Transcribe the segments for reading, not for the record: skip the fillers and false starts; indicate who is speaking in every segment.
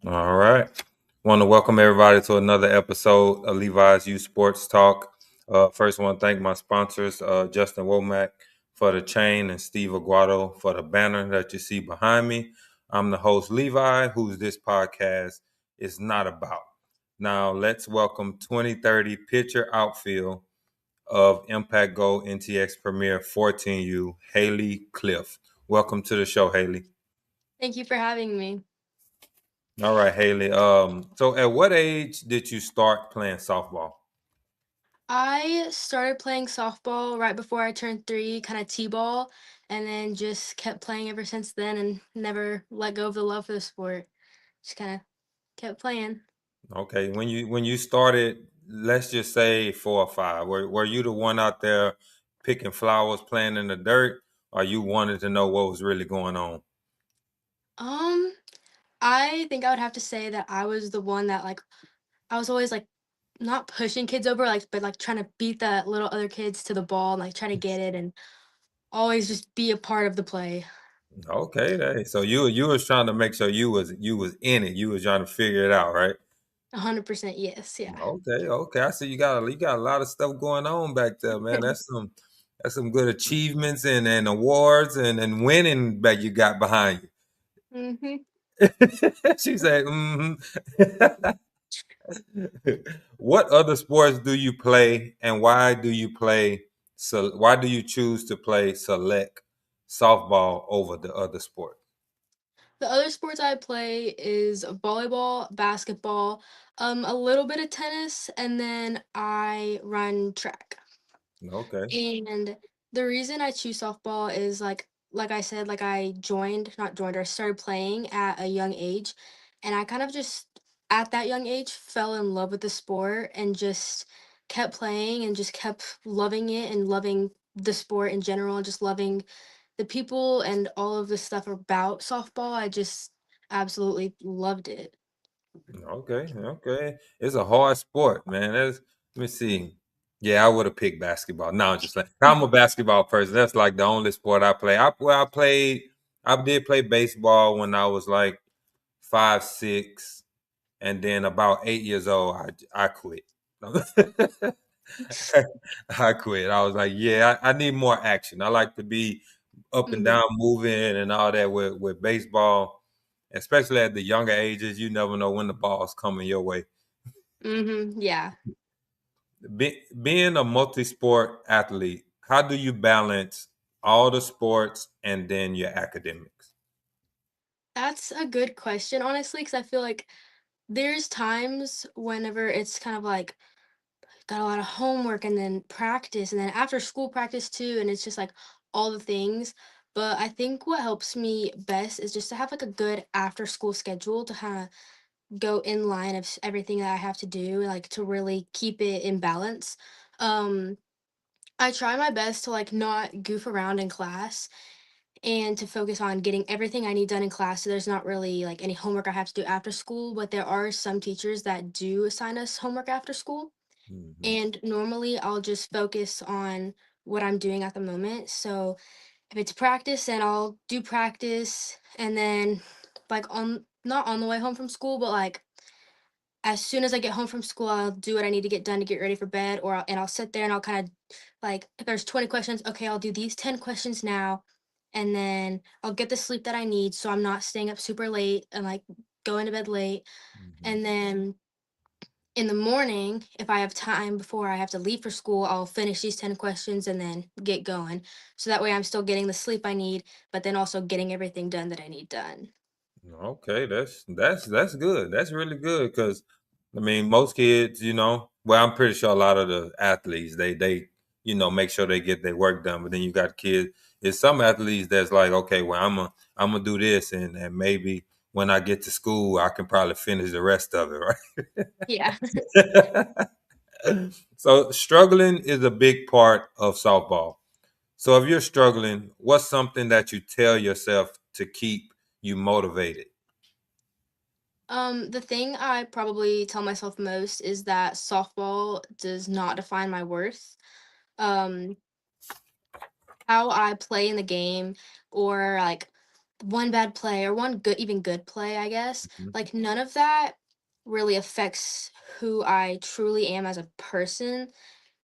Speaker 1: All right. Want to welcome everybody to another episode of Levi's Youth Sports Talk. First, want to thank my sponsors, Justin Womack for the chain and Steve Aguado for the banner that you see behind me. I'm the host, Levi, who's this podcast is not about. Now, let's welcome 2030 pitcher outfield of Impact Go NTX Premier 14U, Haylee Clift. Welcome to the show, Haylee.
Speaker 2: Thank you for having me.
Speaker 1: All right, Haley. So at what age did you start playing softball?
Speaker 2: I started playing softball right before I turned 3, kind of T-ball, and then just kept playing ever since then and never let go of the love for the sport. Just kind of kept playing.
Speaker 1: Okay, when you started, let's just say 4 or 5. Were you the one out there picking flowers, playing in the dirt, or you wanted to know what was really going on?
Speaker 2: Um, I think I would have to say that I was the one that I was always not pushing kids over but trying to beat the little other kids to the ball and try to get it and always just be a part of the play.
Speaker 1: Okay, so you was trying to make sure you was in it. You was trying to figure it out, right?
Speaker 2: 100% yes, yeah.
Speaker 1: Okay. I see you got a lot of stuff going on back there, man. That's some good achievements and awards and winning that you got behind you.
Speaker 2: Mhm.
Speaker 1: She said, mm-hmm. What other sports do you play and why do you play so why do you choose to play select softball over the other sport?
Speaker 2: The other sports I play is volleyball, basketball, a little bit of tennis, and then I run track.
Speaker 1: Okay.
Speaker 2: And the reason I choose softball is like I said, I joined, not joined, or started playing at a young age, and I kind of just at that young age fell in love with the sport and just kept playing and just kept loving it and loving the sport in general and just loving the people and all of the stuff about softball. I just absolutely loved it.
Speaker 1: Okay. It's a hard sport, man. Let me see. Yeah, I would have picked basketball. No, I'm just like I'm a basketball person. That's like the only sport I play. I did play baseball when I was like 5, 6, and then about 8 years old, I quit. I quit. I was like, yeah, I need more action. I like to be up and
Speaker 2: Mhm.
Speaker 1: down, moving and all that with baseball, especially at the younger ages. You never know when the ball's coming your way.
Speaker 2: Mhm. Yeah.
Speaker 1: Being a multi-sport athlete, how do you balance all the sports and then your academics?
Speaker 2: That's a good question, honestly, because I feel like there's times whenever it's kind of got a lot of homework and then practice and then after school practice too, and it's just all the things. But I think what helps me best is just to have a good after school schedule to kind of go in line of everything that I have to do, to really keep it in balance. Um, I try my best to not goof around in class and to focus on getting everything I need done in class. So there's not really any homework I have to do after school, but there are some teachers that do assign us homework after school.
Speaker 1: Hmm.
Speaker 2: And normally I'll just focus on what I'm doing at the moment. So if it's practice, then I'll do practice and then on not on the way home from school, but as soon as I get home from school, I'll do what I need to get done to get ready for bed, and I'll sit there and I'll kind of if there's 20 questions, okay, I'll do these 10 questions now, and then I'll get the sleep that I need so I'm not staying up super late and going to bed late.
Speaker 1: Hmm.
Speaker 2: And then in the morning, if I have time before I have to leave for school, I'll finish these 10 questions and then get going. So that way I'm still getting the sleep I need, but then also getting everything done that I need done.
Speaker 1: Okay, that's good. That's really good because I mean most kids, well, I'm pretty sure a lot of the athletes they make sure they get their work done. But then you got kids. It's some athletes that's like, okay, well, I'm gonna do this, and maybe when I get to school, I can probably finish the rest of it,
Speaker 2: Yeah.
Speaker 1: right? So struggling is a big part of softball. So if you're struggling, what's something that you tell yourself to keep you motivated?
Speaker 2: The thing I probably tell myself most is that softball does not define my worth. Um, how I play in the game or one bad play or one good even good play, I guess,
Speaker 1: Mhm,
Speaker 2: like, none of that really affects who I truly am as a person.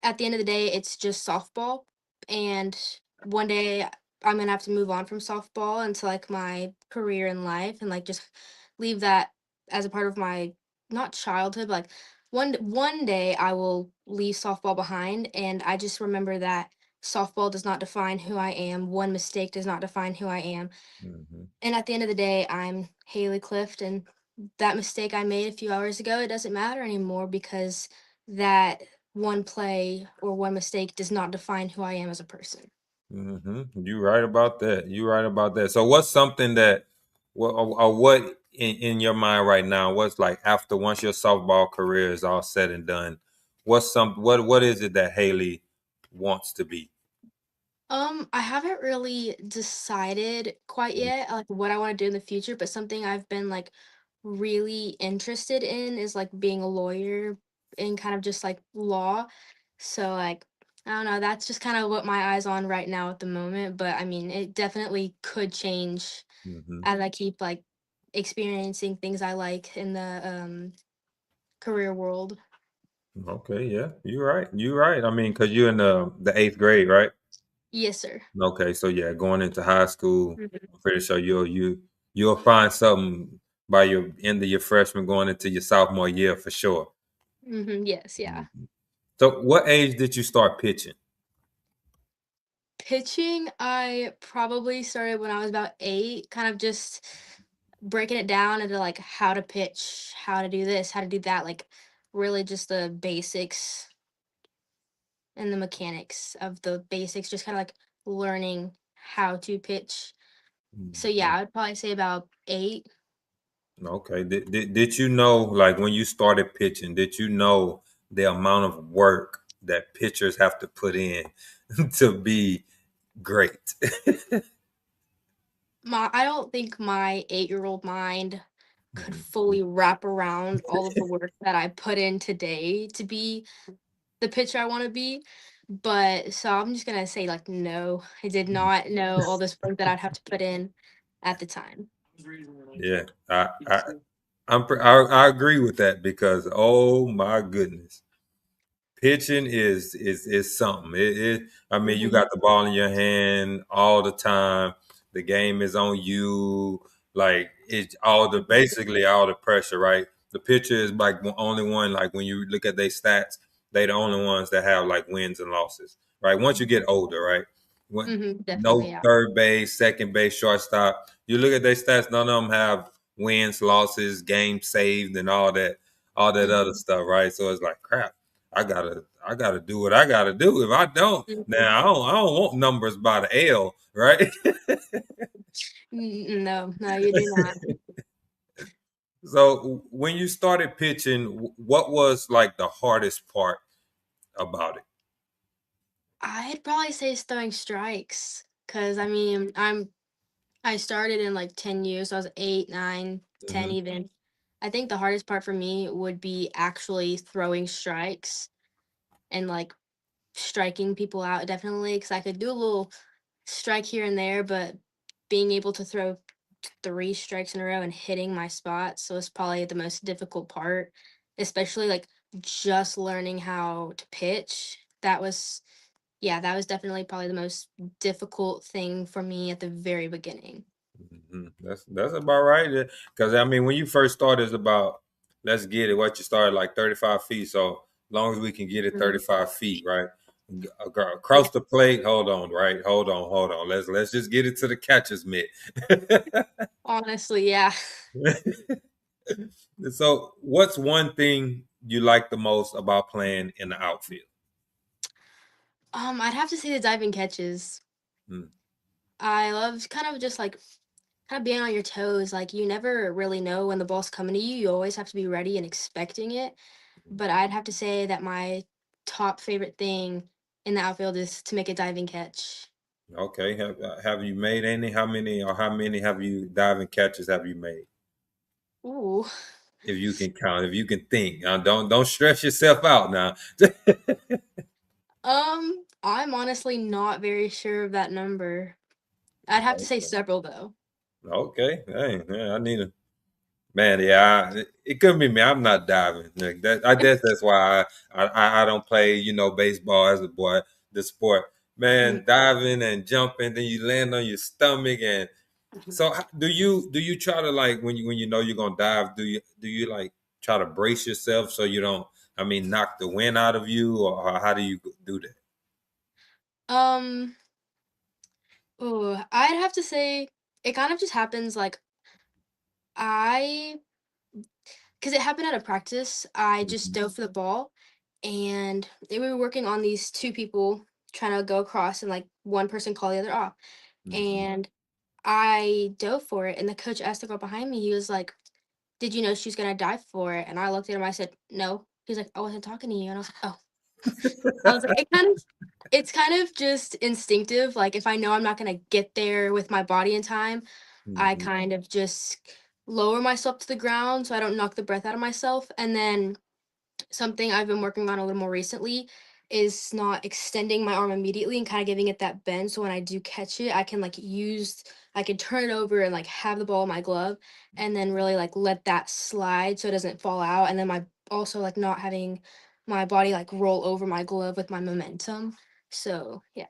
Speaker 2: At the end of the day, it's just softball, and one day I'm gonna have to move on from softball into, like, my career in life and, like, just leave that as a part of my not childhood, but, like, one day I will leave softball behind, and I just remember that softball does not define who I am, one mistake does not define who I am,
Speaker 1: mhm,
Speaker 2: and at the end of the day, I'm Haley Clift, and that mistake I made a few hours ago, it doesn't matter anymore because that one play or one mistake does not define who I am as a person.
Speaker 1: mhm. You right about that. You right about that. So, what's something that, or what in your mind right now? What's like after once your softball career is all said and done? What is it that Haley wants to be?
Speaker 2: I haven't really decided quite yet, like what I want to do in the future, but something I've been like really interested in is like being a lawyer and kind of just like law. So like I don't know, that's just kind of what my eyes on right now at the moment, but I mean, it definitely could change
Speaker 1: Hmm.
Speaker 2: as I keep like experiencing things I like in the career world.
Speaker 1: Okay, yeah, you're right. You're right. I mean, because you're in the eighth grade, right?
Speaker 2: Yes, sir.
Speaker 1: Okay, so yeah, going into high school,
Speaker 2: Hmm.
Speaker 1: I'm pretty sure you'll find something by your end of your freshman going into your sophomore year for sure.
Speaker 2: Yes, yeah.
Speaker 1: Mhm. So, what age did you start pitching?
Speaker 2: Pitching, I probably started when I was about 8, kind of just breaking it down into, like, how to pitch, how to do this, how to do that, like, really just the basics and the mechanics of the basics, just kinda, like, learning how to pitch. So, yeah,
Speaker 1: Mhm.
Speaker 2: I'd probably say about 8.
Speaker 1: Okay. Did you know, like, when you started pitching, did you know the amount of work that pitchers have to put in to be great?
Speaker 2: I don't think my 8-year-old mind could fully wrap around all of the work that I put in today to be the pitcher I wanna be, but so I'm just gonna say, like, no, I did not know all this work that I'd have to put in at the time.
Speaker 1: Yeah, I agree with that because oh my goodness, pitching is something. I mean, you
Speaker 2: Mhm,
Speaker 1: got the ball in your hand all the time. The game is on you. Like it's all the basically all the pressure, right? The pitcher is like the only one. Like when you look at their stats, they the only ones that have like wins and losses, right? Once you get older, right? When
Speaker 2: definitely,
Speaker 1: no
Speaker 2: yeah.
Speaker 1: third base, second base, shortstop. You look at their stats. None of them have wins, losses, games saved, and all that other
Speaker 2: Mhm,
Speaker 1: stuff, right? So it's like crap. I gotta do what I gotta do. If I don't,
Speaker 2: mhm.
Speaker 1: now I don't want numbers by the L, right?
Speaker 2: No, no, you do not.
Speaker 1: So when you started pitching, what was like the hardest part about it?
Speaker 2: I'd probably say it's throwing strikes, cause I mean, I started in, like, 10 years, so I was 8, 9, 10
Speaker 1: Hmm.
Speaker 2: even. I think the hardest part for me would be actually throwing strikes and, like, striking people out definitely, cause I could do a little strike here and there, but being able to throw 3 strikes in a row and hitting my spot, so it's probably the most difficult part, especially, like, just learning how to pitch. That was yeah, that was definitely probably the most difficult thing for me at the very beginning.
Speaker 1: That's about right. Because I mean, when you first started, it's about let's get it. What you started like 35 feet. So long as we can get it
Speaker 2: Mhm.
Speaker 1: 35 feet, right? Across the plate. Hold on, right? Hold on. Let's just get it to the catcher's mitt.
Speaker 2: Honestly, yeah.
Speaker 1: So, what's one thing you like the most about playing in the outfield?
Speaker 2: I'd have to say the diving catches.
Speaker 1: Mm,
Speaker 2: I love kind of just, like, kinda being on your toes, like, you never really know when the ball's coming to you, you always have to be ready and expecting it, but I'd have to say that my top favorite thing in the outfield is to make a diving catch.
Speaker 1: okay. Have you made any? How many have you diving catches have you made?
Speaker 2: Ooh.
Speaker 1: If you can count, if you can think, don't stress yourself out now.
Speaker 2: I'm honestly not very sure of that number. I'd have to say several, though.
Speaker 1: Okay, dang, man, I need a man. Yeah, it couldn't be me. I'm not diving. Like that, I guess that's why I don't play. Baseball as a boy. The sport,
Speaker 2: Mhm.
Speaker 1: man, diving and jumping, then you land on your stomach. And so, do you try to, like, when you know you're gonna dive? Do you like try to brace yourself so you don't? I mean, knock the wind out of you, or how do you do that?
Speaker 2: Um, ooh, I'd have to say it kind of just happens like I because it happened at a practice. I just
Speaker 1: Mhm,
Speaker 2: dove for the ball, and they were working on these two people trying to go across, and like one person called the other off.
Speaker 1: mhm.
Speaker 2: And I dove for it, and the coach asked the girl behind me. He was like, "Did you know she's gonna dive for it?" And I looked at him. I said, "No." He's like, "I wasn't talking to you." And I was like, "Oh." I was like, it's kind of just instinctive. Like if I know I'm not gonna get there with my body in time, I
Speaker 1: Mhm.
Speaker 2: kind of just lower myself to the ground so I don't knock the breath out of myself. And then something I've been working on a little more recently is not extending my arm immediately and kind of giving it that bend. So when I do catch it, I can turn it over and like have the ball in my glove and then really like let that slide so it doesn't fall out. And then also like not having my body like roll over my glove with my momentum. So yeah.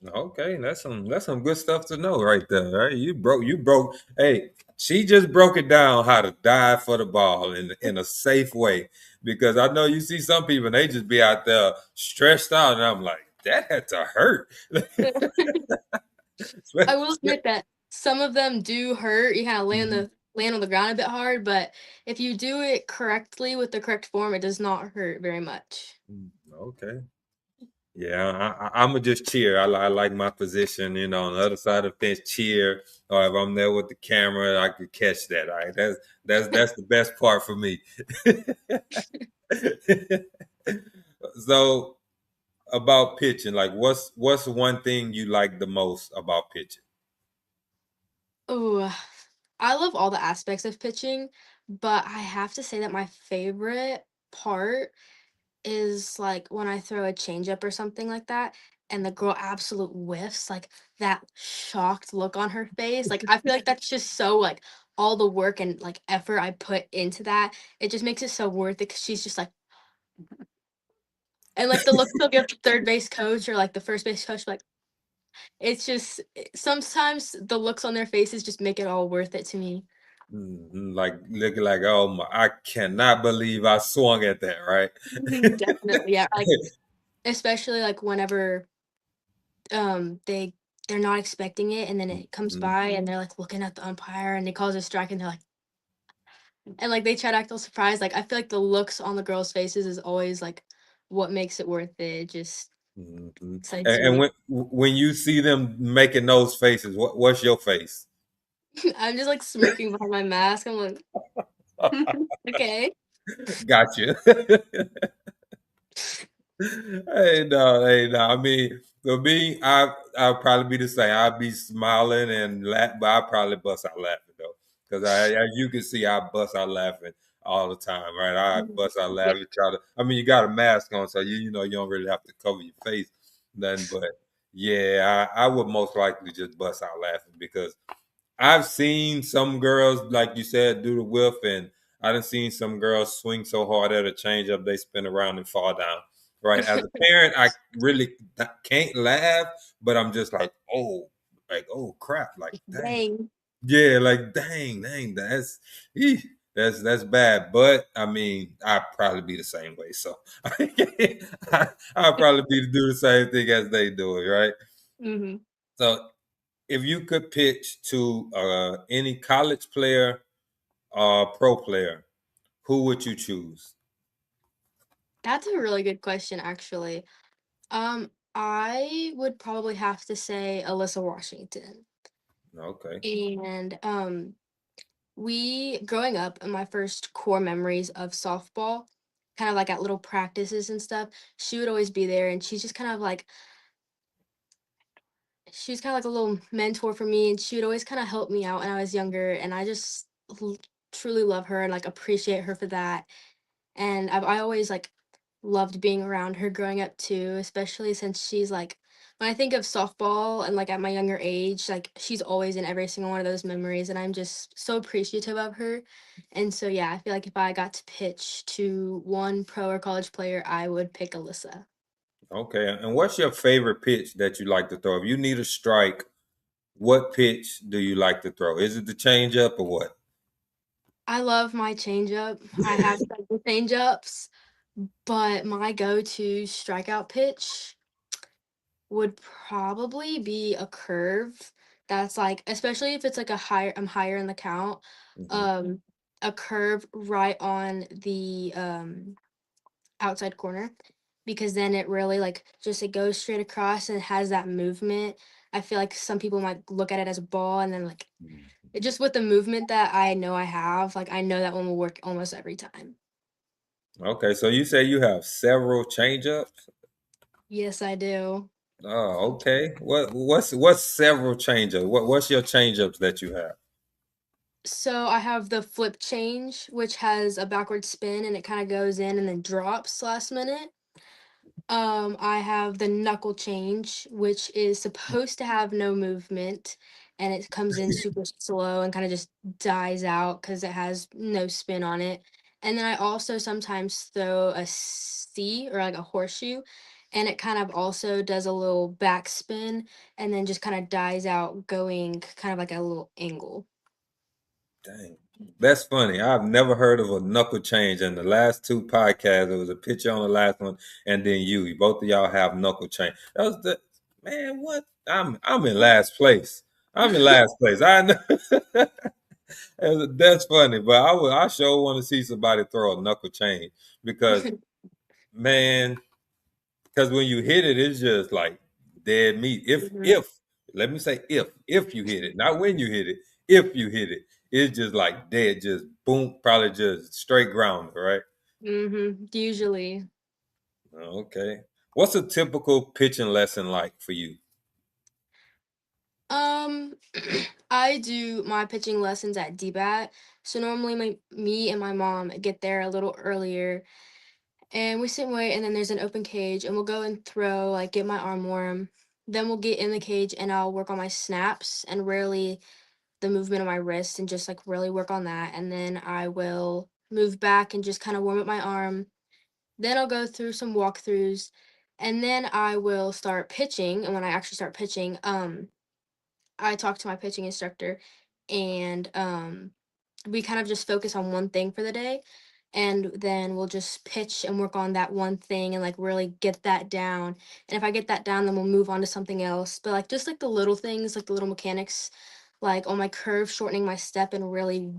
Speaker 1: Okay, that's some good stuff to know right there. Right, you broke. Hey, she just broke it down how to dive for the ball in a safe way, because I know you see some people and they just be out there stressed out, and I'm like, that had to hurt.
Speaker 2: I will admit that some of them do hurt. You kind of
Speaker 1: Mhm.
Speaker 2: land on the ground a bit hard, but if you do it correctly with the correct form, it does not hurt very much.
Speaker 1: Okay. Yeah, I'm gonna just cheer. I like my position, on the other side of the fence, cheer. Or if I'm there with the camera, I could catch that. All right, that's the best part for me. So, about pitching, like, what's one thing you like the most about pitching?
Speaker 2: Oh, I love all the aspects of pitching, but I have to say that my favorite part is like when I throw a changeup or something like that, and the girl absolute whiffs, like that shocked look on her face. Like I feel like that's just so like all the work and like effort I put into that. It just makes it so worth it because she's just like, and like the look she'll give the third base coach or like the first base coach, like sometimes the looks on their faces just make it all worth it to me.
Speaker 1: Like looking like, oh my, I cannot believe I swung at that, right?
Speaker 2: Mhm, definitely, yeah, like, especially, like, whenever, they're not expecting it, and then it comes
Speaker 1: Mhm,
Speaker 2: by, and they're, like, looking at the umpire, and they calls a strike, and they're like and, like, they try to act all surprised, like, I feel like the looks on the girls' faces is always, like, what makes it worth it, it just
Speaker 1: mhm.
Speaker 2: excites
Speaker 1: And
Speaker 2: me.
Speaker 1: when you see them making those faces, what's your face?
Speaker 2: I'm just, like, smirking behind my mask, I'm like, "Okay."
Speaker 1: Gotcha. Hey, no. I mean, for me, I'll probably be the same. I'll be smiling and laugh, but I'll probably bust out laughing though, because as you can see, I bust out laughing all the time, right? I
Speaker 2: Mhm.
Speaker 1: bust out
Speaker 2: Yeah.
Speaker 1: laughing. Try to. I mean, you got a mask on, so you don't really have to cover your face, nothing. But yeah, I would most likely just bust out laughing because I've seen some girls, like you said, do the whiff, and I done seen some girls swing so hard at a changeup they spin around and fall down. Right. As a parent, I really can't laugh, but I'm just like, oh crap, like dang,
Speaker 2: Dang.
Speaker 1: yeah, like dang, eeh, that's bad. But I mean, I'd probably be the same way. So I'll probably do the same thing as they do it, right?
Speaker 2: Mhm.
Speaker 1: So if you could pitch to any college player or pro player, who would you choose?
Speaker 2: That's a really good question, actually. I would probably have to say Alyssa Washington.
Speaker 1: Okay.
Speaker 2: And we growing up, my first core memories of softball, kind of like at little practices and stuff, she would always be there, and she was kind of like a little mentor for me, and she would always kind of help me out when I was younger, and I just truly love her and like appreciate her for that. And I always like loved being around her growing up too, especially since she's like when I think of softball and like at my younger age, like she's always in every single one of those memories, and I'm just so appreciative of her. And so yeah, I feel like if I got to pitch to one pro or college player, I would pick Alyssa.
Speaker 1: Okay, and what's your favorite pitch that you like to throw? If you need a strike, what pitch do you like to throw? Is it the changeup or what?
Speaker 2: I love my changeup. I have several changeups, but my go-to strikeout pitch would probably be a curve that's like, especially if it's like a higher I'm higher in the count,
Speaker 1: Mhm.
Speaker 2: um, a curve right on the, outside corner, because then it really, like, just it goes straight across and it has that movement. I feel like some people might look at it as a ball and then, like, it just with the movement that I know I have, like, I know that one will work almost every time.
Speaker 1: Okay, so you say you have several changeups?
Speaker 2: Yes, I do.
Speaker 1: Oh, okay. What's several changeups? What's your changeups that you have?
Speaker 2: So I have the flip change, which has a backward spin and it kind of goes in and then drops last minute. I have the knuckle change, which is supposed to have no movement, and it comes in super slow and kind of just dies out because it has no spin on it. And then I also sometimes throw a C or like a horseshoe, and it kind of also does a little backspin and then just kind of dies out, going kind of like a little angle.
Speaker 1: Dang. That's funny. I've never heard of a knuckle change. In the last two podcasts, there was a picture on the last one, and then you. Both of y'all have knuckle change. That was the man. What? I'm in last place. I'm in last place. I know. That's funny, but I sure want to see somebody throw a knuckle change because man, because when you hit it, it's just like dead meat.
Speaker 2: Mhm.
Speaker 1: If let me say if you hit it, not when you hit it, if you hit it, it's just like dead, just boom, probably just straight ground, right?
Speaker 2: Mhm. Usually.
Speaker 1: Okay. What's a typical pitching lesson like for you?
Speaker 2: Um, I do my pitching lessons at DBAT. So normally me and my mom get there a little earlier and we sit and wait, and then there's an open cage and we'll go and throw, like get my arm warm. Then we'll get in the cage and I'll work on my snaps and really the movement of my wrist and just like really work on that. And then I will move back and just kind of warm up my arm. Then I'll go through some walkthroughs and then I will start pitching. And when I actually start pitching, I talk to my pitching instructor and we kind of just focus on one thing for the day, and then we'll just pitch and work on that one thing and like really get that down. And if I get that down, then we'll move on to something else. But like just like the little things, like the little mechanics, like on my curve, shortening my step and really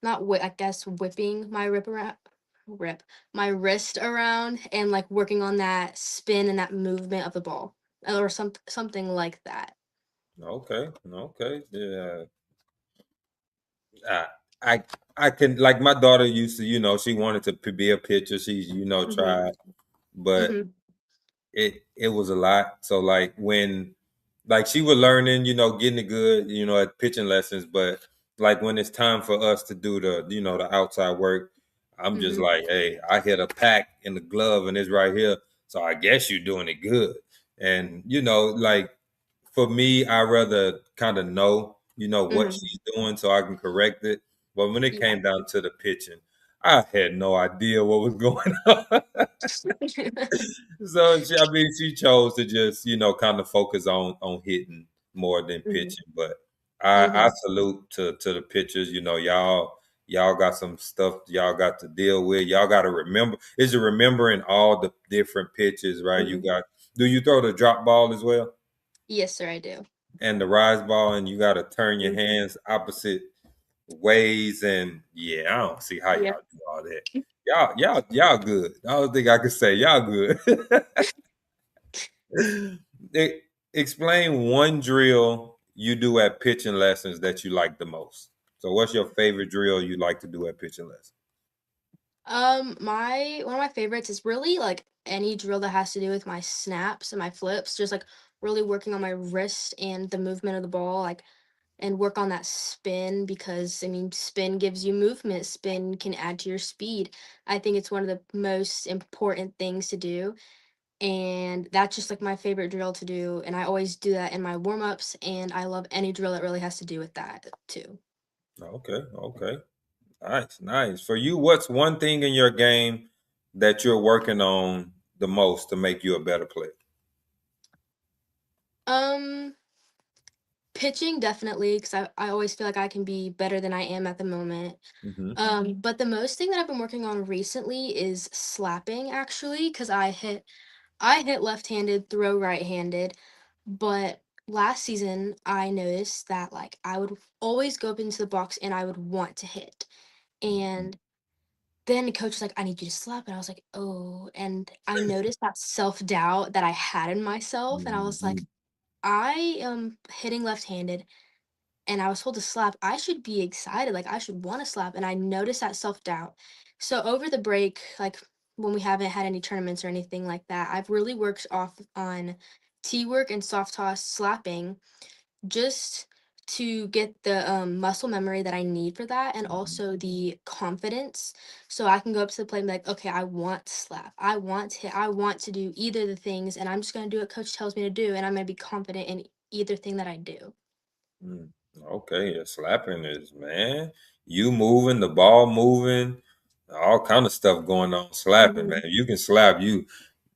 Speaker 2: not I guess whipping my rip my wrist around and like working on that spin and that movement of the ball or something like that.
Speaker 1: Okay, okay, yeah. I I I can like my daughter used to, she wanted to be a pitcher. She's
Speaker 2: Mhm.
Speaker 1: tried, but
Speaker 2: Mhm.
Speaker 1: it was a lot. So like when like she was learning, getting it good, at pitching lessons, but like when it's time for us to do the outside work, I'm just
Speaker 2: Mhm.
Speaker 1: like, hey, I hit a pack in the glove and it's right here. So I guess you're doing it good. And like for me, I rather kind of know, what
Speaker 2: Mhm.
Speaker 1: she's doing so I can correct it. But when it
Speaker 2: Yeah.
Speaker 1: came down to the pitching, I had no idea what was going on. So she chose to just kind of focus on hitting more than
Speaker 2: Mhm.
Speaker 1: pitching. But I
Speaker 2: Mhm.
Speaker 1: salute to the pitchers. Y'all got some stuff y'all got to deal with. Y'all got to remember. Is it remembering all the different pitches, right? You
Speaker 2: Mhm.
Speaker 1: got. Do you throw the drop ball as well
Speaker 2: Yes, sir, I do.
Speaker 1: and the rise ball, and you got to turn your
Speaker 2: Mhm.
Speaker 1: hands opposite ways? And yeah, I don't see how
Speaker 2: Yeah.
Speaker 1: y'all do all that. Y'all good. I don't think I could say y'all good. E- Explain one drill you do at pitching lessons that you like the most. So, what's your favorite drill you like to do at pitching lessons?
Speaker 2: My one of my favorites is really like any drill that has to do with my snaps and my flips, just like really working on my wrist and the movement of the ball, like and work on that spin because I mean spin gives you movement, spin can add to your speed. I think it's one of the most important things to do. and that's just like my favorite drill to do, and I always do that in my warm-ups, and I love any drill that really has to do with that too.
Speaker 1: Okay, okay. Nice, nice. For you, what's one thing in your game that you're working on the most to make you a better player?
Speaker 2: Um, Pitching definitely, because I always feel like I can be better than I am at the moment.
Speaker 1: Hmm.
Speaker 2: But the most thing that I've been working on recently is slapping actually, because I hit left-handed, throw right-handed, but last season I noticed that like I would always go up into the box and I would want to hit. And then the coach was like, I need you to slap. And I was like, oh. And I noticed that self-doubt that I had in myself. And I was like,
Speaker 1: Hmm.
Speaker 2: I am hitting left-handed and I was told to slap. I should be excited. Like I should want to slap. And I noticed that self-doubt. So over the break, like when we haven't had any tournaments or anything like that, I've really worked off on T work and soft toss slapping just to get the muscle memory that I need for that and also the confidence so I can go up to the plate and be like, okay, I want to slap. I want to hit. I want to do either of the things and I'm just going to do what coach tells me to do and I'm going to be confident in either thing that I do.
Speaker 1: Mm. Okay, yeah, slapping is, man. You moving, the ball moving, all kind of stuff going on. Slapping, man.
Speaker 2: Mhm.
Speaker 1: You can slap you,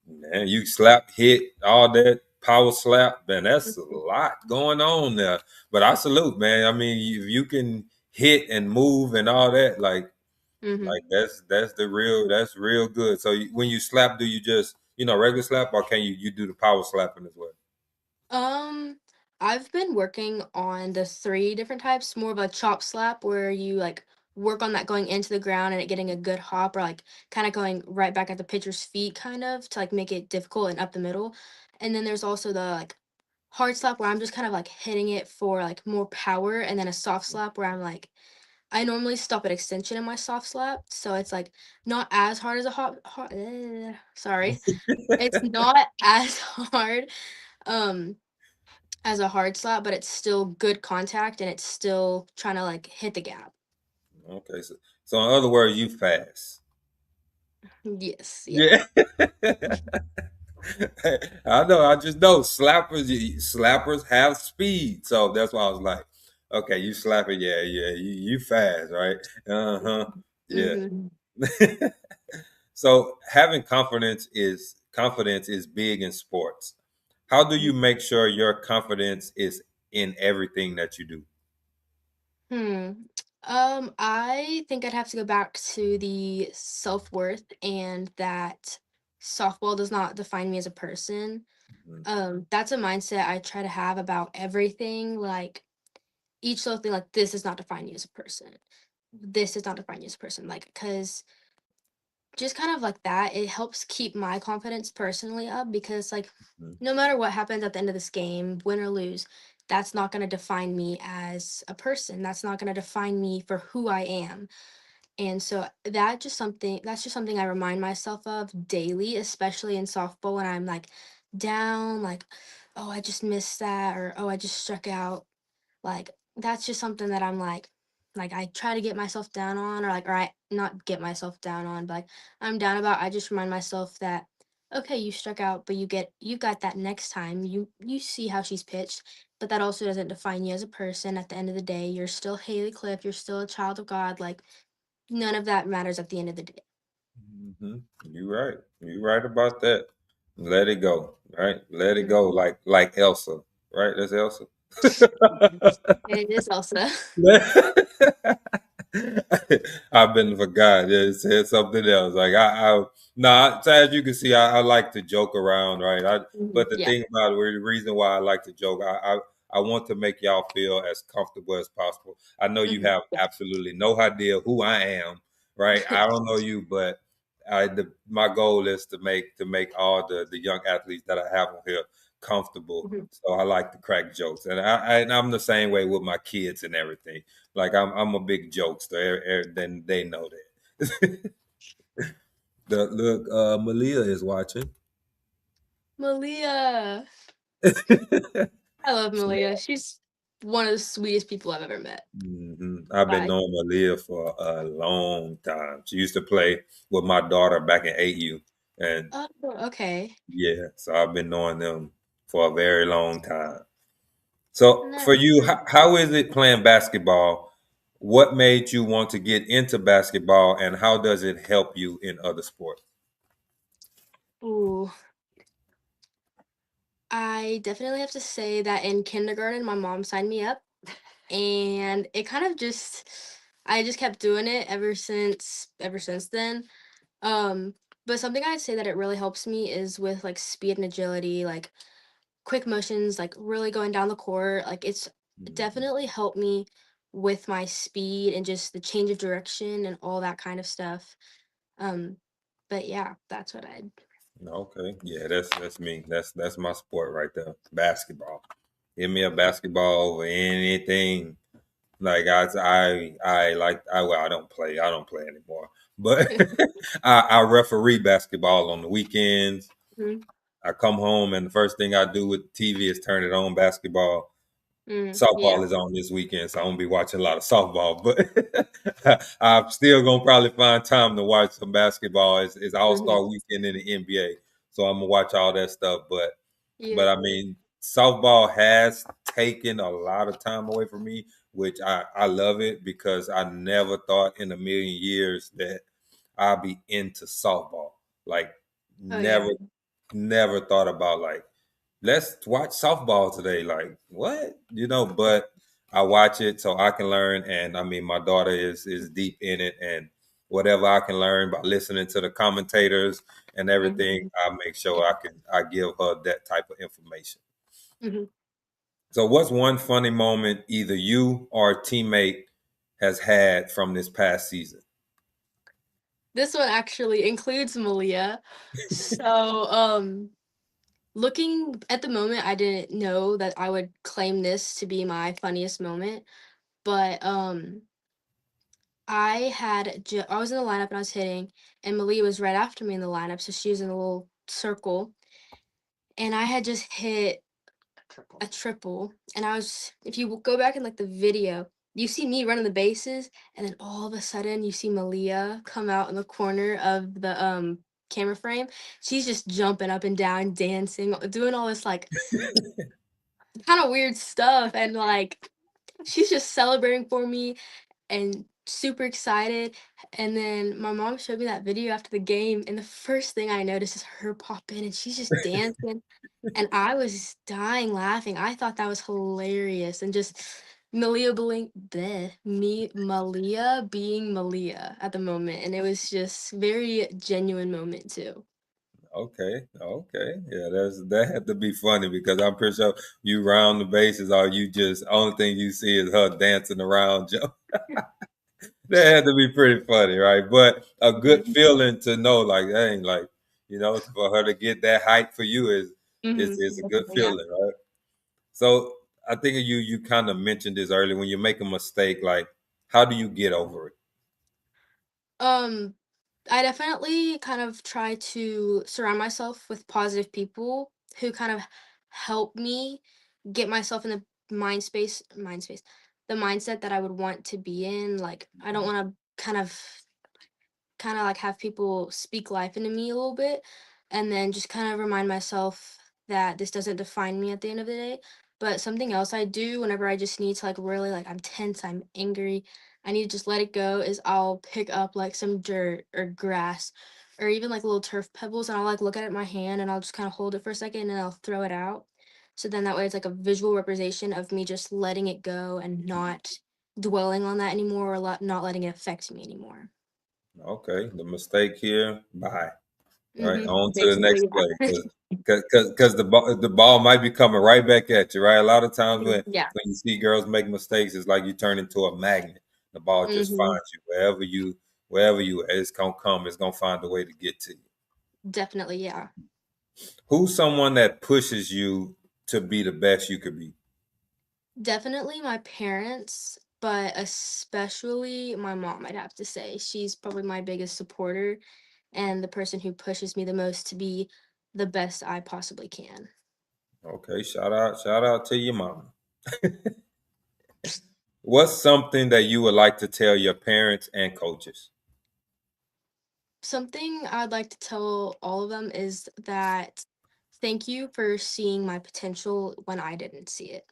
Speaker 1: man. You slap, hit, all that power slap, man. That's a lot going on there. But I salute, man. I mean, if you can hit and move and all that,
Speaker 2: Mhm.
Speaker 1: like that's real good. So when you slap, do you just regular slap, or can you do the power slapping as well?
Speaker 2: Um, I've been working on the three different types, more of a chop slap where you like work on that going into the ground and it getting a good hop or like kind of going right back at the pitcher's feet kind of to like make it difficult and up the middle. And then there's also the like hard slap where I'm just kind of like hitting it for like more power and then a soft slap where I'm like I normally stop at extension in my soft slap, so it's like not as hard as a sorry. It's not as hard. Um as a hard slap, but it's still good contact and it's still trying to like hit the gap.
Speaker 1: Okay, so in other words, you fast.
Speaker 2: Yes, yeah.
Speaker 1: Yeah. I know. I just know slappers have speed, so that's why I was like, okay, you slapping, yeah, yeah, you fast, right? Uh huh. Yeah.
Speaker 2: Mhm.
Speaker 1: So having confidence is big in sports. How do you make sure your confidence is in everything that you do?
Speaker 2: Hmm. I think I'd have to go back to the self-worth and that softball does not define me as a person.
Speaker 1: Mhm.
Speaker 2: That's a mindset I try to have about everything. Like each little thing, like this does not define you as a person. This does not define you as a person. Like, cause just kind of like that, it helps keep my confidence personally up because like
Speaker 1: Mhm.
Speaker 2: no matter what happens at the end of this game, win or lose, that's not going to define me as a person. That's not going to define me for who I am. And so that's just something I remind myself of daily, especially in softball when I'm like down, like, oh, I just missed that, or oh, I just struck out. Like, that's just something that I'm like, I try to get myself down on or, like or I not get myself down on, but, like, I'm down about I just remind myself that, "Okay, you struck out, but you got that next time. You see how she's pitched, but that also doesn't define you as a person at the end of the day. You're still Haley Cliff, you're still a child of God, like, none of that matters at the end of the day."
Speaker 1: Hmm. You're right. You're right about that. Let it go. Right. Let it
Speaker 2: Mhm.
Speaker 1: go. Like Elsa. Right. That's Elsa.
Speaker 2: Mhm. It is Elsa.
Speaker 1: I've been forgot. It said something else. Like I no. So as you can see, I like to joke around, right?
Speaker 2: Mhm.
Speaker 1: But the
Speaker 2: Yeah.
Speaker 1: thing about it, the reason why I like to joke, I want to make y'all feel as comfortable as possible. I know you
Speaker 2: Mhm.
Speaker 1: have
Speaker 2: Yeah.
Speaker 1: absolutely no idea who I am, right? I don't know you, but my goal is to make all the young athletes that I have on here comfortable.
Speaker 2: Mhm.
Speaker 1: So I like to crack jokes, and I'm the same way with my kids and everything. Like I'm a big jokester. Then they know that. Malia is watching.
Speaker 2: Malia. I love Malia.
Speaker 1: So,
Speaker 2: She's one of the sweetest people I've ever met.
Speaker 1: I've been
Speaker 2: Bye.
Speaker 1: knowing Malia for a long time. She used to play with my daughter back in AU. And
Speaker 2: Oh, okay.
Speaker 1: yeah, so I've been knowing them for a very long time. So
Speaker 2: Nice.
Speaker 1: for you, how is it playing basketball? What made you want to get into basketball, and how does it help you in other sports?
Speaker 2: Ooh, I definitely have to say that in kindergarten, my mom signed me up, and it kind of just, I just kept doing it ever since then. Um, but something I'd say that it really helps me is with like speed and agility, like quick motions, like really going down the court. Like it's
Speaker 1: Mhm.
Speaker 2: definitely helped me with my speed and just the change of direction and all that kind of stuff. Um, but yeah, that's what I'd.
Speaker 1: Okay, yeah, that's me. That's my sport right there, basketball. Give me a basketball over anything. Like I like well, I don't play anymore, but I referee basketball on the weekends.
Speaker 2: Mhm.
Speaker 1: I come home and the first thing I do with TV is turn it on basketball.
Speaker 2: Yeah.
Speaker 1: Softball is on this weekend, so I'm gonna be watching a lot of softball. But I'm still gonna probably find time to watch some basketball. It's All
Speaker 2: Mhm.
Speaker 1: Star Weekend in the NBA, so I'm gonna watch all that stuff. But
Speaker 2: Yeah.
Speaker 1: I mean, softball has taken a lot of time away from me, which I love it because I never thought in a million years that I'd be into softball. Like
Speaker 2: Oh yeah.
Speaker 1: never thought about like let's watch softball today. Like what? But I watch it so I can learn. And I mean, my daughter is deep in it, and whatever I can learn by listening to the commentators and everything,
Speaker 2: Mhm.
Speaker 1: I make sure I give her that type of information.
Speaker 2: Mhm.
Speaker 1: So, what's one funny moment either you or a teammate has had from this past season?
Speaker 2: This one actually includes Malia. So, looking at the moment, I didn't know that I would claim this to be my funniest moment, but I was in the lineup and I was hitting, and Malia was right after me in the lineup, so she was in a little circle, and I had just hit a triple, and I was if you go back in like the video, you see me running the bases, and then all of a sudden you see Malia come out in the corner of the camera frame. She's just jumping up and down, dancing, doing all this like kind of weird stuff, and like she's just celebrating for me and super excited. And then my mom showed me that video after the game, and the first thing I noticed is her pop in, and she's just dancing, and I was dying laughing. I thought that was hilarious, and just Malia being Malia at the moment, and it was just very genuine moment too.
Speaker 1: Okay, yeah, that had to be funny because I'm pretty sure you round the bases, or you just only thing you see is her dancing around, Joe. That had to be pretty funny, right? But a good
Speaker 2: Mhm.
Speaker 1: feeling to know, like, dang, like for her to get that height for you is a good
Speaker 2: Definitely, yeah.
Speaker 1: feeling, right? So I think you kind of mentioned this earlier when you make a mistake, like, how do you get over it?
Speaker 2: Um, I definitely kind of try to surround myself with positive people who kind of help me get myself in the mind space, the mindset that I would want to be in. Like I don't want to kind of like have people speak life into me a little bit, and then just kind of remind myself that this doesn't define me at the end of the day. But something else I do whenever I just need to like really like I'm tense, I'm angry, I need to just let it go, is I'll pick up like some dirt or grass or even like little turf pebbles, and I'll like look at it in my hand, and I'll just kind of hold it for a second, and then I'll throw it out. So then that way it's like a visual representation of me just letting it go and not dwelling on that anymore, or not letting it affect me anymore.
Speaker 1: Okay, the mistake here, bye. Right, on to the next
Speaker 2: Basically,
Speaker 1: play,
Speaker 2: yeah.
Speaker 1: because the ball might be coming right back at you. Right, a lot of times
Speaker 2: Yeah.
Speaker 1: when you see girls make mistakes, it's like you turn into a magnet. The ball just
Speaker 2: Mhm.
Speaker 1: finds you wherever you at, it's gonna come. It's gonna find a way to get to you.
Speaker 2: Definitely, yeah.
Speaker 1: Who's someone that pushes you to be the best you could be?
Speaker 2: Definitely my parents, but especially my mom, I'd have to say. She's probably my biggest supporter and the person who pushes me the most to be the best I possibly can.
Speaker 1: Okay, shout out to your mom. What's something that you would like to tell your parents and coaches?
Speaker 2: Something I'd like to tell all of them is that thank you for seeing my potential when I didn't see it.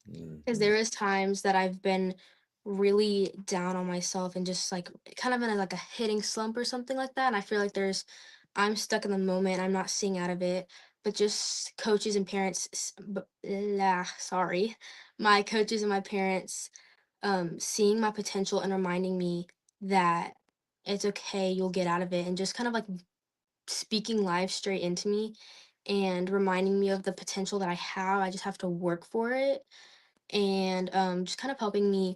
Speaker 2: Because
Speaker 1: Hmm.
Speaker 2: there is times that I've been really down on myself and just like kind of in like a hitting slump or something like that. And I feel like I'm stuck in the moment. I'm not seeing out of it. But just coaches and parents, sorry, my coaches and my parents seeing my potential and reminding me that it's okay, you'll get out of it, and just kind of like speaking life straight into me and reminding me of the potential that I have. I just have to work for it, and just kind of helping me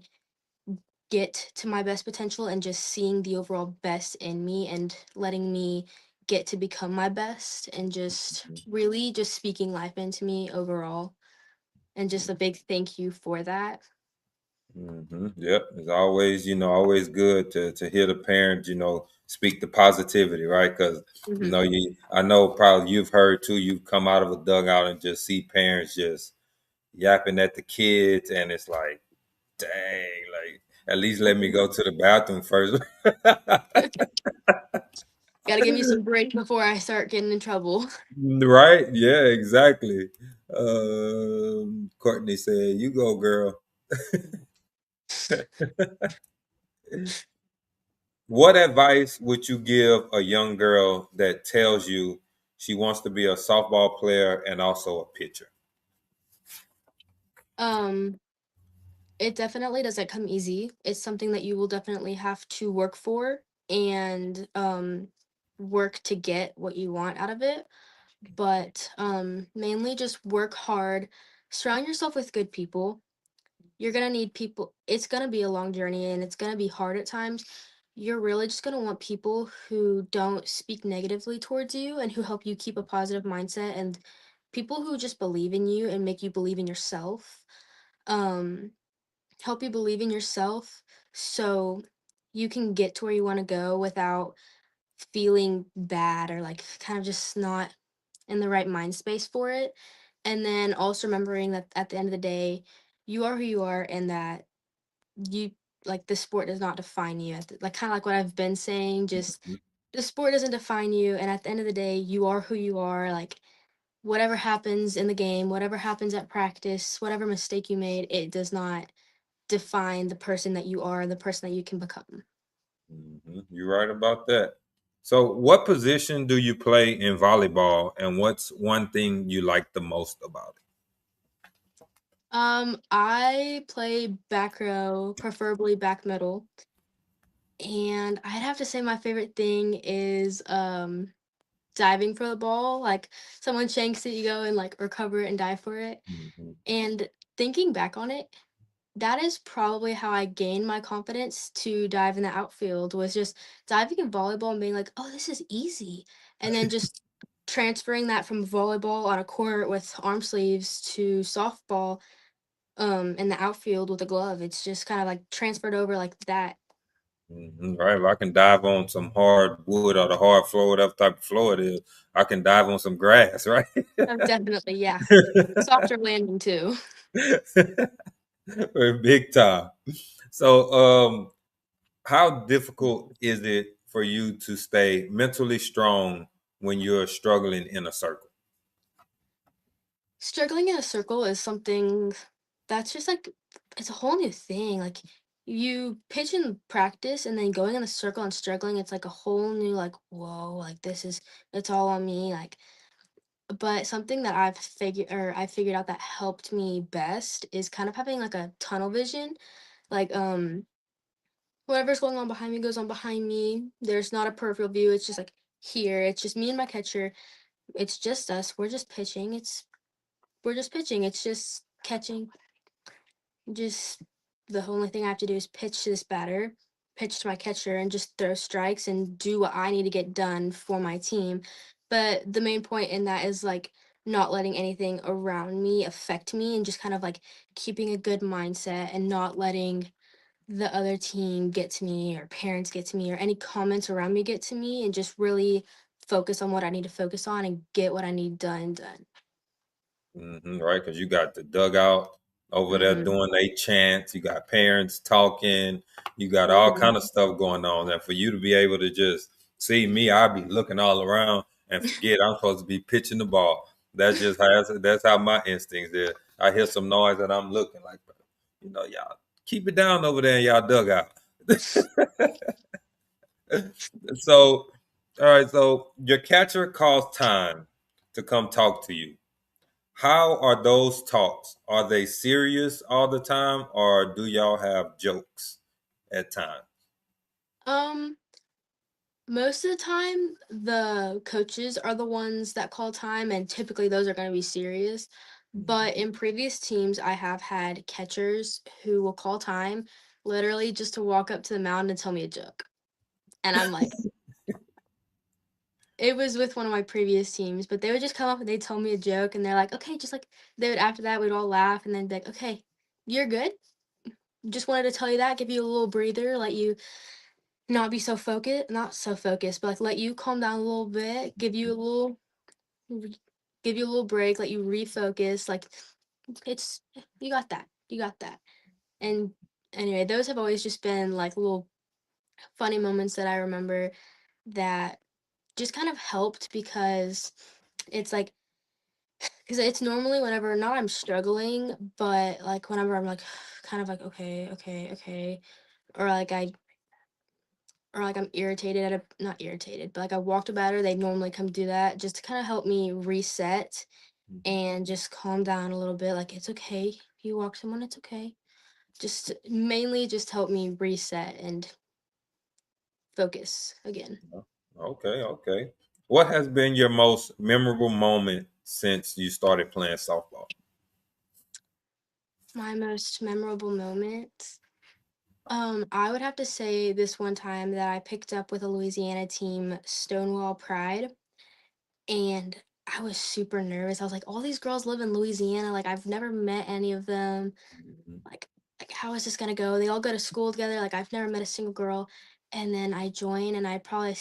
Speaker 2: get to my best potential and just seeing the overall best in me and letting me get to become my best and just really just speaking life into me overall, and just a big thank you for that.
Speaker 1: Yep, it's always always good to hear the parent speak the positivity, right? Because
Speaker 2: Hmm.
Speaker 1: I know probably you've heard too. You've come out of a dugout and just see parents just yapping at the kids, and it's like, dang, like at least let me go to the bathroom first.
Speaker 2: Gotta give me some break before I start getting in trouble.
Speaker 1: Right? Yeah, exactly. Courtney said, "You go, girl." What advice would you give a young girl that tells you she wants to be a softball player and also a pitcher?
Speaker 2: Um, it definitely doesn't come easy. It's something that you will definitely have to work for and work to get what you want out of it. But mainly just work hard, surround yourself with good people. You're gonna need people. It's gonna be a long journey and it's gonna be hard at times. You're really just gonna want people who don't speak negatively towards you and who help you keep a positive mindset, and people who just believe in you and make you believe in yourself. Um, Help you believe in yourself so you can get to where you want to go without feeling bad or like kind of just not in the right mind space for it. And then also remembering that at the end of the day, you are who you are, and that you like the sport does not define you. Like kind of like what I've been saying, just the sport doesn't define you. And at the end of the day, you are who you are. Like whatever happens in the game, whatever happens at practice, whatever mistake you made, it does not define the person that you are, the person that you can become.
Speaker 1: You're right about that. So, what position do you play in volleyball, and what's one thing you like the most about
Speaker 2: I play back row, preferably back middle, and I'd have to say my favorite thing is diving for the ball. Like someone shanks it, you go and like recover it and dive for it.
Speaker 1: it? Hmm.
Speaker 2: And thinking back on it, that is probably how I gained my confidence to dive in the outfield, was just diving in volleyball and being like, "Oh, this is easy." And then just transferring that from volleyball on a court with arm sleeves to softball in the outfield with a glove. It's just kind of like transferred over like that.
Speaker 1: Right. If I can dive on some hard wood or the hard floor, whatever type of floor it is, I can dive on some grass, right?
Speaker 2: Definitely, yeah. Softer landing too.
Speaker 1: Big time. So, how difficult is it for you to stay mentally strong when you're struggling in a circle?
Speaker 2: Struggling in a circle is something that's just like it's a whole new thing. Like you pitch in practice and then going in a circle and struggling, it's like a whole new like, whoa, like this is it's all on me. Like but something that I figured out that helped me best is kind of having like a tunnel vision. Like whatever's going on behind me goes on behind me. There's not a peripheral view. It's just like here. It's just me and my catcher. It's just us. We're just pitching. It's just catching. Just the only thing I have to do is pitch to this batter, pitch to my catcher, and just throw strikes and do what I need to get done for my team. But the main point in that is like not letting anything around me affect me and just kind of like keeping a good mindset and not letting the other team get to me or parents get to me or any comments around me get to me, and just really focus on what I need to focus on and get what I need done.
Speaker 1: Right, because you got the dugout over there
Speaker 2: Mhm.
Speaker 1: doing they chants. You got parents talking. You got all
Speaker 2: Mhm.
Speaker 1: kind of stuff going on, and for you to be able to just See me, I be looking all around and forget I'm supposed to be pitching the ball. That's how my instincts is. I hear some noise and I'm looking like, y'all keep it down over there in y'all dugout. So, all right. So your catcher calls time to come talk to you. How are those talks? Are they serious all the time, or do y'all have jokes at times?
Speaker 2: Um, Most of the time, the coaches are the ones that call time, and typically those are going to be serious. But in previous teams, I have had catchers who will call time literally just to walk up to the mound and tell me a joke. And I'm like, it was with one of my previous teams, but they would just come up and they'd tell me a joke, and they're like, okay, just like they would after that, we'd all laugh, and then be like, okay, you're good. Just wanted to tell you that, give you a little breather, let you not be so focused, not so focused, but like let you calm down a little bit, re- give you a little break, let you refocus. Like it's you got that, you got that. And anyway, those have always just been like little funny moments that I remember that just kind of helped because it's like because it's normally whenever not I'm struggling, but like whenever I'm like kind of like okay, okay, okay, or like I'm irritated at a not irritated, but like I walked a batter, they normally come do that just to kind of help me reset and just calm down a little bit. Like it's okay. If you walk someone, it's okay. Just mainly just help me reset and focus again.
Speaker 1: Okay, okay. What has been your most memorable moment since you started playing softball?
Speaker 2: My most memorable moment. I would have to say this one time that I picked up with a Louisiana team, Stonewall Pride, and I was super nervous. I was like, all these girls live in Louisiana. Like, I've never met any of them.
Speaker 1: Mhm.
Speaker 2: Like, how is this gonna go? They all go to school together. Like, I've never met a single girl. And then I joined, and I probably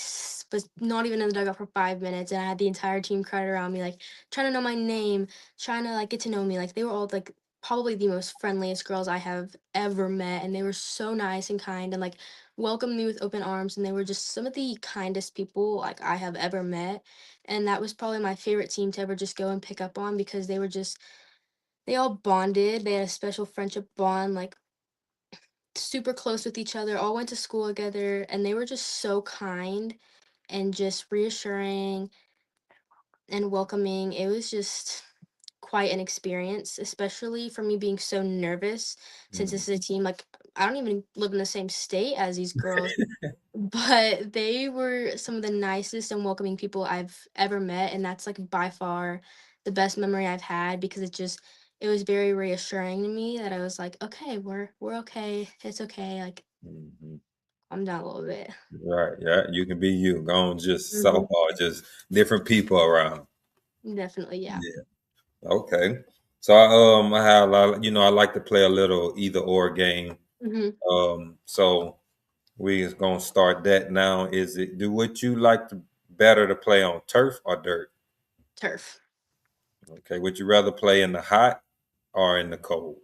Speaker 2: was not even in the dugout for 5 minutes, and I had the entire team crowded around me, like trying to know my name, trying to like get to know me. Like, they were all like probably the most friendliest girls I have ever met, and they were so nice and kind, and like welcomed me with open arms, and they were just some of the kindest people like I have ever met. And that was probably my favorite team to ever just go and pick up on because they were just they all bonded. They had a special friendship bond, like super close with each other, all went to school together, and they were just so kind and just reassuring and welcoming. It was just quite an experience, especially for me being so nervous since
Speaker 1: Mhm.
Speaker 2: this is a team like I don't even live in the same state as these girls, but they were some of the nicest and welcoming people I've ever met, and that's like by far the best memory I've had because it was very reassuring to me that I was like, okay, we're okay. It's okay. Like
Speaker 1: Mhm.
Speaker 2: calm down a little bit.
Speaker 1: Right, yeah, you can be you. Go on, just
Speaker 2: Hmm.
Speaker 1: softball, just different people around.
Speaker 2: Definitely, yeah.
Speaker 1: Yeah. Okay. So I have a lot, I like to play a little either or game.
Speaker 2: Hmm.
Speaker 1: So we is gonna start that now. Is it do what you like to better to play on turf or dirt?
Speaker 2: Turf.
Speaker 1: Okay. Would you rather play in the hot or in the cold?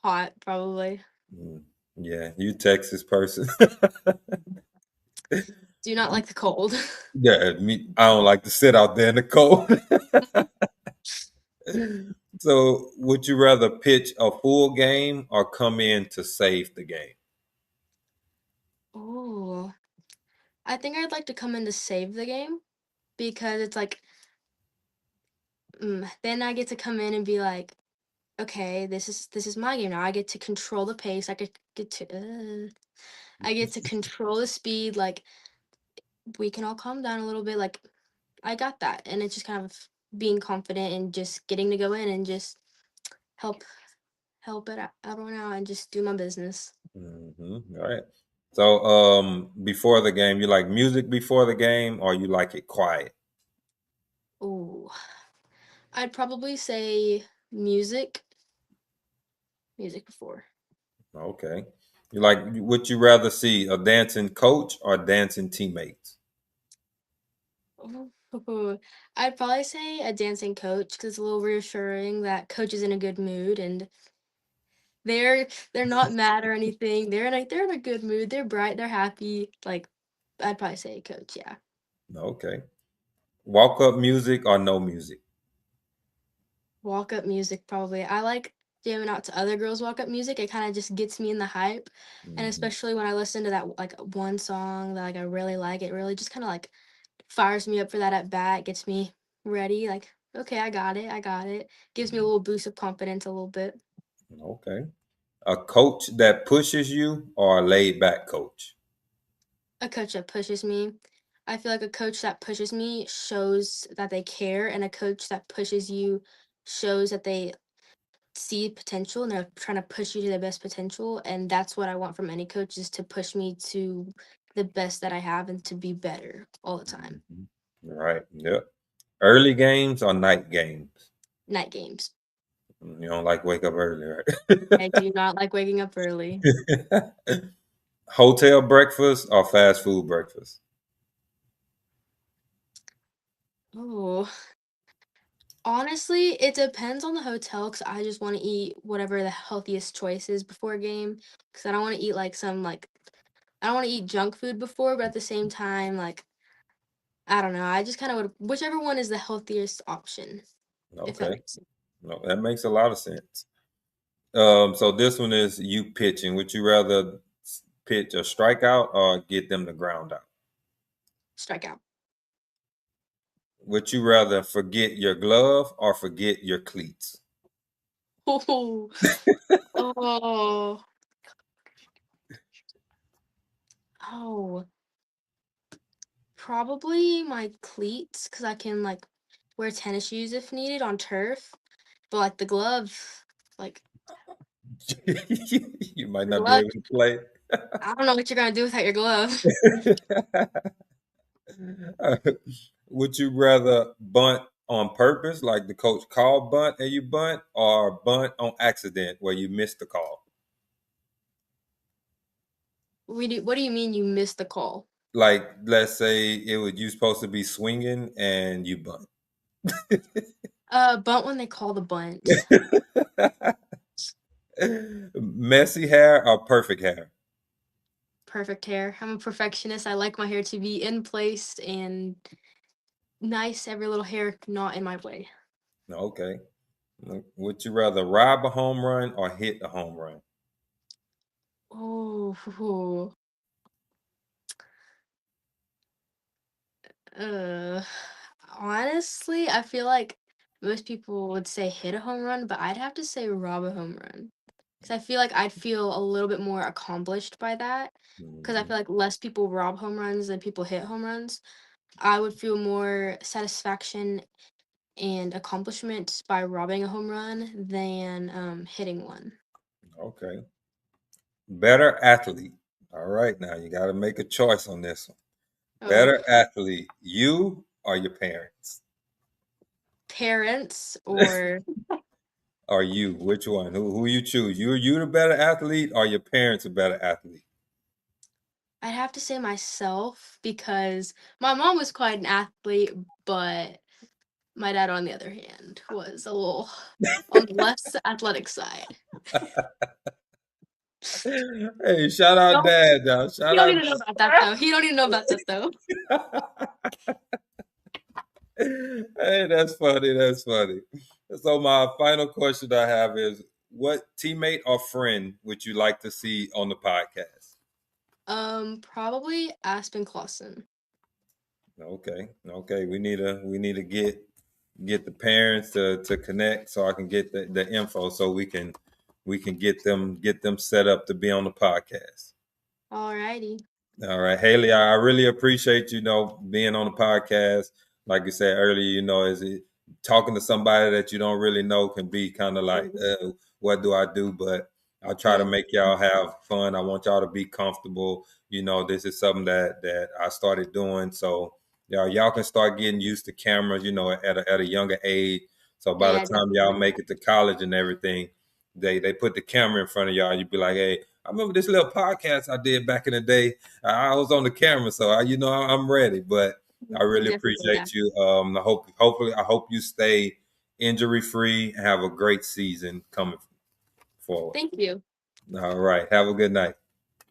Speaker 2: Hot, probably.
Speaker 1: Mm, yeah, you Texas person.
Speaker 2: Do not like the cold.
Speaker 1: Yeah, me. I don't like to sit out there in the cold. So, would you rather pitch a full game or come in to save the game?
Speaker 2: Oh, I think I'd like to come in to save the game because it's like, then I get to come in and be like, okay, this is my game now. I get to control the pace. I get to control the speed. Like we can all calm down a little bit. Like I got that, and it's just kind of being confident and just getting to go in and just help everyone out and just do my business.
Speaker 1: All right. So, before the game, you like music before the game, or you like it quiet?
Speaker 2: Oh, I'd probably say music, music before.
Speaker 1: Okay. You like? Would you rather see a dancing coach or dancing teammates?
Speaker 2: Ooh, I'd probably say a dancing coach because it's a little reassuring that coach is in a good mood and they're not mad or anything. They're in a good mood. They're bright. They're happy. Like I'd probably say coach. Yeah.
Speaker 1: Okay. Walk up music or no music?
Speaker 2: Walk up music probably. I like jamming out to other girls' walk up music. It kind of just gets me in the hype, and
Speaker 1: Mhm.
Speaker 2: especially when I listen to that like one song that like I really like, it really just kind of like fires me up for that at bat. Gets me ready. Like okay, I got it. I got it. Gives me a
Speaker 1: Mhm.
Speaker 2: little boost of confidence a little bit.
Speaker 1: Okay. A coach that pushes you or a laid back coach?
Speaker 2: A coach that pushes me. I feel like a coach that pushes me shows that they care, and a coach that pushes you shows that they see potential and they're trying to push you to the best potential. And that's what I want from any coach is to push me to the best that I have and to be better all the time.
Speaker 1: Mhm. Right. Yep. Early games or night games?
Speaker 2: Night games.
Speaker 1: You don't like wake up early,
Speaker 2: I do not like waking up early.
Speaker 1: right? Hotel breakfast or fast food breakfast?
Speaker 2: Oh, honestly, it depends on the hotel because I just want to eat whatever the healthiest choice is before a game because I don't want to eat like some like I don't want to eat junk food before, but at the same time, like I don't know, I just kind of would whichever one is the healthiest option, if that
Speaker 1: Okay.
Speaker 2: makes sense.
Speaker 1: No, that makes a lot of sense. So this one is you pitching. Would you rather pitch a strikeout or get them to ground out?
Speaker 2: Strikeout.
Speaker 1: Would you rather forget your glove or forget your cleats?
Speaker 2: Oh, oh, oh. Probably my cleats because I can like wear tennis shoes if needed on turf. But like like
Speaker 1: You might
Speaker 2: the
Speaker 1: not be
Speaker 2: glove,
Speaker 1: able to play.
Speaker 2: I don't know what you're gonna do without your glove.
Speaker 1: Would you rather bunt on purpose, like the coach called bunt and you bunt, or bunt on accident where you missed the call?
Speaker 2: What do you mean you missed the call?
Speaker 1: Like, let's say it was you supposed to be swinging and you bunt.
Speaker 2: Bunt when they call the bunt.
Speaker 1: Messy hair or perfect hair?
Speaker 2: Perfect hair. I'm a perfectionist. I like my hair to be in place and nice, every little hair not in my way.
Speaker 1: Okay. Would you rather rob a home run or hit a home run?
Speaker 2: Oh, Uh, honestly, I feel like most people would say hit a home run, but I'd have to say rob a home run. Because I feel like I'd feel a little bit more accomplished by that. Because I
Speaker 1: Mhm.
Speaker 2: feel like less people rob home runs than people hit home runs. I would feel more satisfaction and accomplishment by robbing a home run than hitting one.
Speaker 1: Okay. Better athlete. All right, now you got to make a choice on this one.
Speaker 2: Oh,
Speaker 1: Better athlete, you or your parents?
Speaker 2: parents or
Speaker 1: Or you? Which one? Who you choose? You the better athlete or your parents a better athlete?
Speaker 2: I'd have to say myself because my mom was quite an athlete, but my dad, on the other hand, was a little on the less athletic side.
Speaker 1: Hey, shout out
Speaker 2: Don't
Speaker 1: dad, y'all.
Speaker 2: he
Speaker 1: Shout
Speaker 2: don't
Speaker 1: out.
Speaker 2: need to know about that though. He don't need to know about that though.
Speaker 1: Hey, that's funny. That's funny. So my final question I have is, what teammate or friend would you like to see on the podcast?
Speaker 2: Probably Aspen Clausen.
Speaker 1: Okay, okay. We need to get the parents to connect so I can get the info so we can get them set up to be on the podcast.
Speaker 2: Alrighty.
Speaker 1: All right, Haley, I really appreciate being on the podcast. Like you said earlier, is it talking to somebody that you don't really know can be kind of like,
Speaker 2: Mhm.
Speaker 1: what do I do? But I try to
Speaker 2: Yeah,
Speaker 1: make y'all have fun. I want y'all to be comfortable. This is something that I started doing, so y'all can start getting used to cameras. At a younger age. So by the
Speaker 2: yeah,
Speaker 1: time y'all
Speaker 2: definitely.
Speaker 1: make it to college and everything, they put the camera in front of y'all. You'd be like, hey. I remember this little podcast I did back in the day. I was on the camera, so I'm ready. But I really
Speaker 2: Definitely, yeah.
Speaker 1: appreciate you. I hope you stay injury free and have a great season coming forward.
Speaker 2: Thank you.
Speaker 1: All right. Have a good night.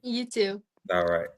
Speaker 2: You too.
Speaker 1: All right.